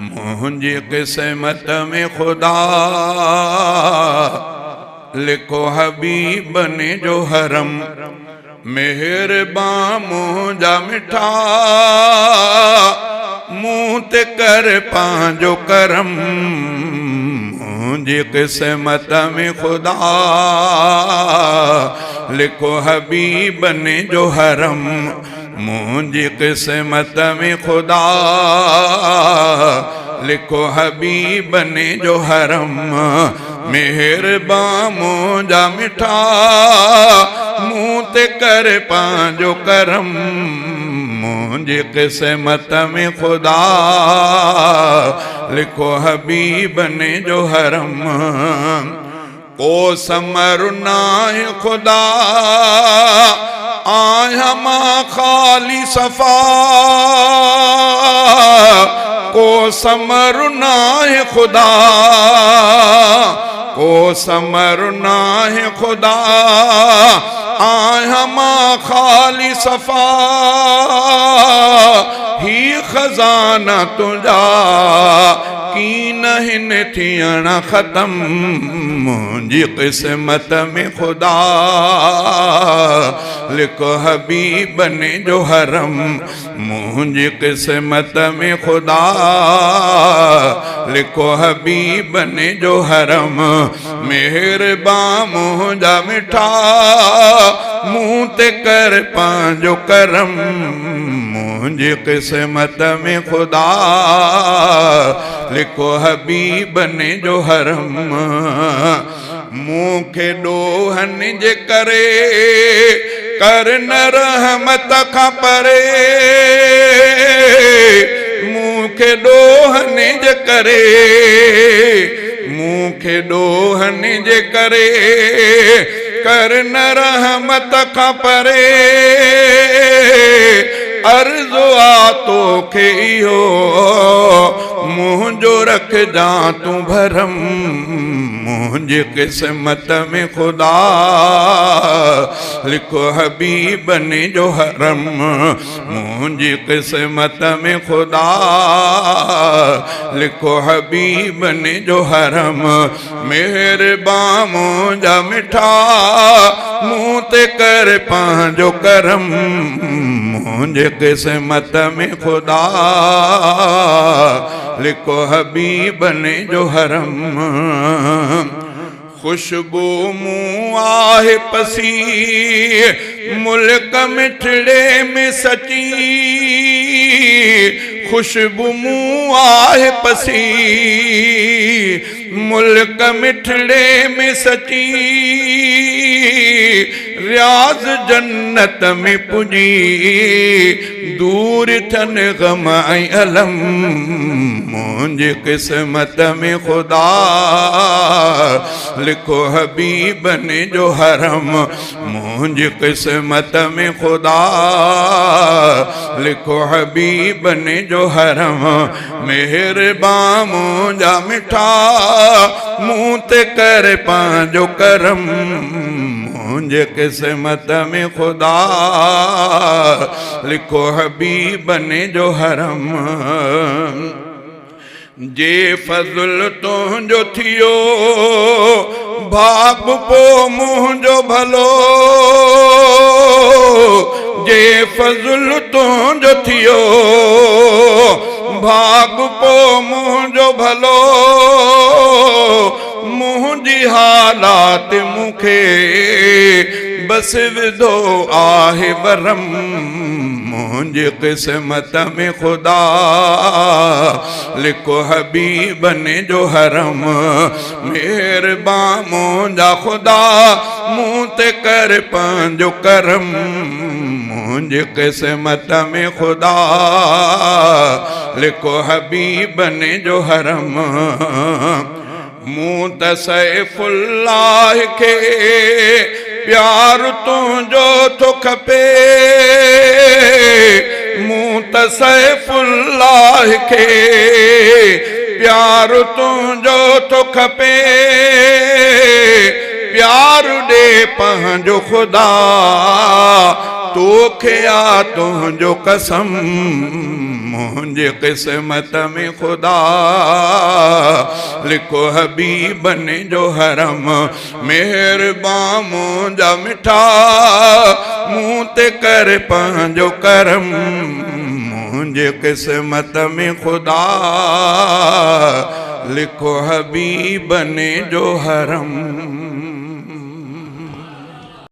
मुझे किस्मत में खुदा लिखो हबीब ने जो हरम मेहरबान मुझा मिठा मुँह ते कर पांजो करम मुझे किस्मत में खुदा लिखो हबीब ने जो हरम मुझे किस्मत में खुदा लिखो हबीब ने जो हरम मेहरबान मुझा मिठा मुँह ते कर पांजो करम मुझे किस्मत में खुदा लिखो हबीब ने जो हरम को समरना है खुदा आया माँ खाली सफा को समरना है खुदा को समरना है खुदा आया माँ खाली सफा ही खजाना तुझा की नहीं थियण खत्म मुझी किस्मत में खुदा लिखो हबीब ने जो हरम मुझी किस्मत में खुदा लिखो हबीब ने जो हरम मेहरबान मुझा मिठा मुँह ते कर पांजो करम मुझे किस्मत में खुदा लिखो हबीब ने जो हरम मुँह के डोहन जे करे कर न रहमत खा परे मुँह के डोहन जे करे मुँह के डोहन जे करे कर न रहमत खा परे अर्ज़ो आ तो खे इहो मुँह जो रख जा तू भरम मुझे किस्मत में खुदा लिखो हबीब ने जो हरम मुझे किस्मत में खुदा लिखो हबीब ने जो हरम मेहरबान मुझा मिठा मुँह ते कर पांजो करम मुझे किस्मत में खुदा लिखो हबीब ने जो हरम खुशबू मुँह आहे पसी मुल्क मिठड़े में सची खुशबू मुँह आहे पसी मुल्क मिठड़े में सची रियाज जन्नत में पुजी दूर थन गम ऐं अलम मुझे किस्मत में खुदा लिखो हबीब ने जो हरम मुझे किस्मत में खुदा लिखो हबीब ने जो हरम मेहरबान मुझा मिठा मुँह ते कर पांजो करम मुझे किस्मत में खुदा लिखो हबीब ने जो हरम जे फज़ल तुझो थियो भाग पो मुझो भलो जे फज़ल तुझो थियो भाग पो मुझो भलो मुझी हालात मुखे बस विधो आहे वरम मुझे किस्मत में खुदा लिखो हबीब ने जो हरम मेहरबान मुझा खुदा मुँह ते कर पांजो करम मुझे किस्मत में खुदा लिखो हबीब ने जो हरम मुँह त सैफुल्लाह के प्यार तुझो तो खपे मुँह त सैफुल्लाह के प्यार तुझो तो खपे प्यार दे पंहिंजो खुदा तोखे आ तुझो कसम मुझे किस्मत में खुदा लिखो हबीब ने जो हरम मेहरबान मुंजा मिठा मुँह ते कर पंहिंजो करम मुझे किस्मत में खुदा लिखो हबीब ने जो हरम।